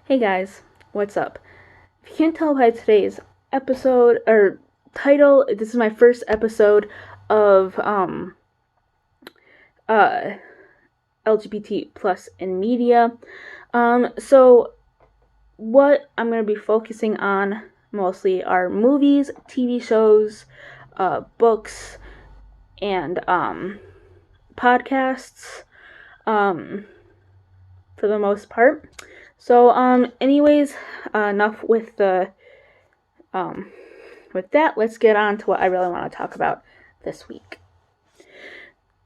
Hey guys, what's up? If you can't tell by today's episode or title, this is my first episode of LGBT plus in media. So what I'm going to be focusing on mostly are movies, TV shows, books, and podcasts. For the most part. So, anyways, enough with the, with that, let's get on to what I really want to talk about this week.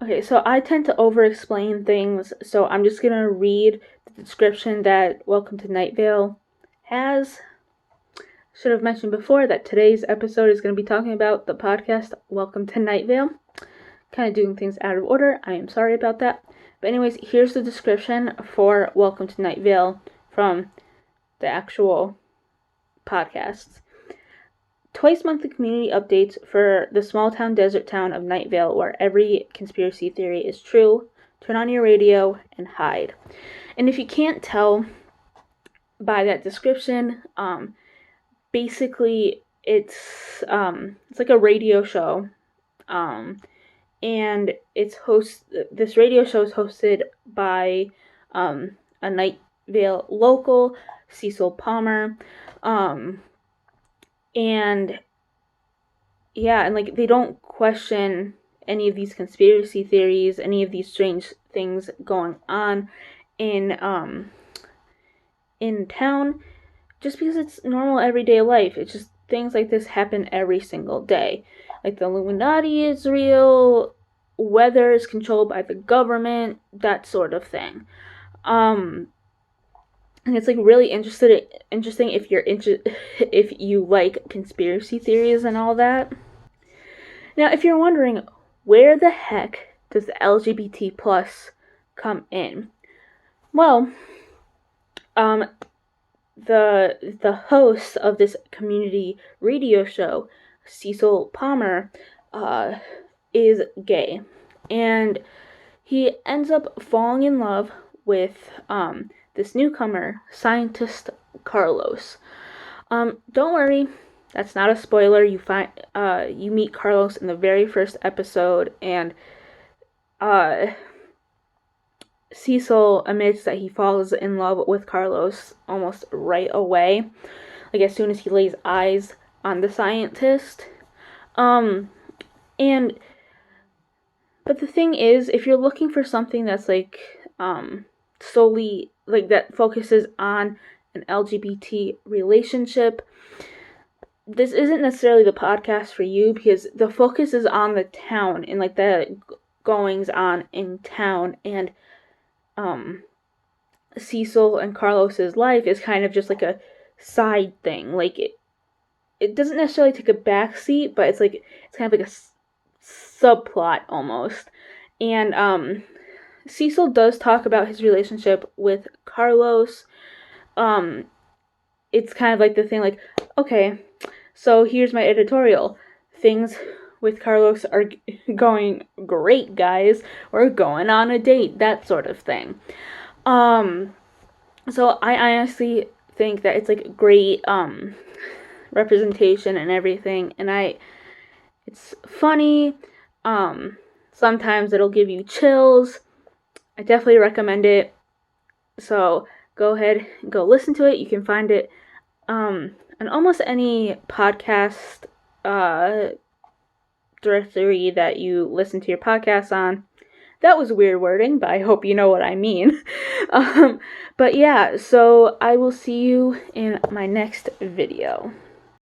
Okay, so I tend to over-explain things, so I'm just gonna read the description that Welcome to Night Vale has. Should have mentioned before that today's episode is going to be talking about the podcast Welcome to Night Vale. Kind of doing things out of order. I am sorry about that. But anyways, here's the description for Welcome to Night Vale from the actual podcasts. Twice monthly community updates for the small town desert town of Night Vale, where every conspiracy theory is true. Turn on your radio and hide. And if you can't tell by that description, basically it's like a radio show. And this radio show is hosted by a Night Vale local, Cecil Palmer, and like they don't question any of these conspiracy theories, any of these strange things going on in town, just because it's normal everyday life. It's just things like this happen every single day. Like the Illuminati is real, weather is controlled by the government, that sort of thing. And it's like really interesting if if you like conspiracy theories and all that. Now, if you're wondering, where the heck does the LGBT plus come in? Well, the host of this community radio show, Cecil Palmer, is gay, and he ends up falling in love with this newcomer, scientist Carlos. Don't worry, that's not a spoiler. You meet Carlos in the very first episode, and Cecil admits that he falls in love with Carlos almost right away, like as soon as he lays eyes on the scientist. But the thing is, if you're looking for something that's like solely like that focuses on an LGBT relationship, this isn't necessarily the podcast for you, because the focus is on the town and like the goings on in town, and Cecil and Carlos's life is kind of just like a side thing. Like it doesn't necessarily take a backseat, but it's kind of like a subplot almost. And Cecil does talk about his relationship with Carlos. It's kind of like the thing, like, okay, so here's my editorial. Things with Carlos are going great, guys. We're going on a date, that sort of thing. So I honestly think that it's like great representation and everything, and it's funny. Sometimes it'll give you chills. I definitely recommend it. So go ahead and go listen to it. You can find it on almost any podcast directory that you listen to your podcasts on. That was weird wording, but I hope you know what I mean. But yeah, so I will see you in my next video.